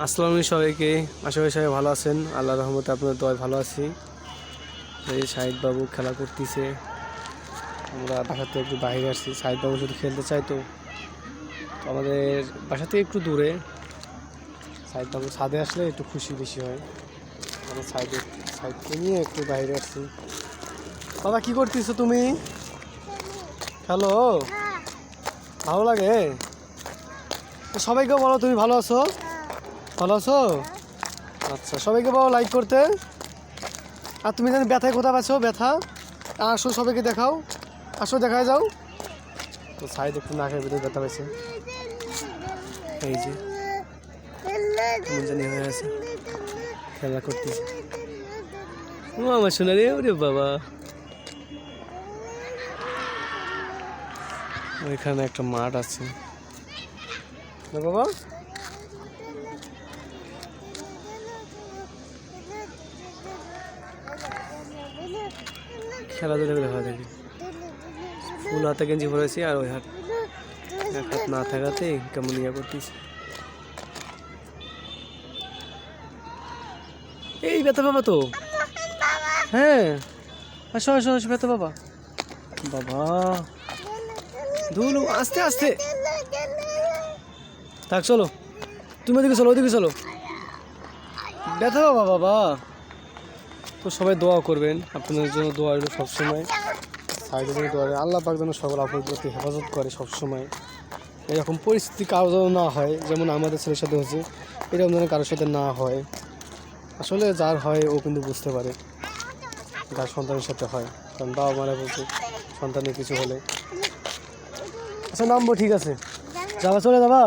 আসসালামু আলাইকুম সবাইকে। আশা করি সবাই ভালো আছেন। আল্লাহর রহমতে আপনাদের দোয়ায় ভালো আছি। এই শাহিদ বাবু খেলা করতেছে, আমরা বাসাতে একটু বাইরে আসছি। শাহিদ বাবু যদি খেলতে চাই তো আমাদের বাসা থেকে একটু দূরে। শাহিদ বাবু ছাদে আসলে একটু খুশি বেশি হয়। আমরা সাইডকে নিয়ে একটু বাইরে আসছি। বাবা কি করতেছো তুমি? খেলো, ভালো লাগে? সবাইকে বলো তুমি ভালো আছো। ভালো আছো? আচ্ছা, সবাইকে বলো লাইক করতে। আর তুমি জানি ব্যথায় কোথায় পাচ্ছ? ব্যথা আসো, সবাইকে দেখাও। আসো, দেখায় যাও। তো সাইড একটু নাকের ভিতরে ব্যথা পাইছে, এই যে কেমন জানি হয়ে আছে, খেলা করতেছে। ও আমার শোনা রে, ওরে বাবা। ওইখানে একটা মাঠ আছে না বাবা? খেলাধুলা করে ভালো দেখি। ফুল হাতে গেঞ্জি পরেছি আর ওই হাত এক হাত না থাকাতে কেমন ইয়া করতেছি। এই ব্যথা বাবা তো, হ্যাঁ আসো আসো আসো, ব্যথা বাবা। বাবা ধুলু, আস্তে আস্তে থাক, চলো তুমি ওদিকে চলো, ওদিকে চলো। ব্যথা বাবা বাবা। তো সবাই দোয়া করবেন, আপনাদের জন্য দোয়া রইল সবসময়। সাইডের জন্য দোয়া, আল্লাহ পাক যেন সকল আপনার প্রতি হেফাজত করে সবসময়। এরকম পরিস্থিতি কারো যেন না হয়, যেমন আমাদের ছেলের সাথে হচ্ছে, এরকম যেন কারোর সাথে না হয়। আসলে যার হয় ও কিন্তু বুঝতে পারে, যার সন্তানের সাথে হয়। কারণ বাবা মারা বলছে সন্তানের কিছু হলে। আচ্ছা নামবো, ঠিক আছে, যাবা, চলে যাবা।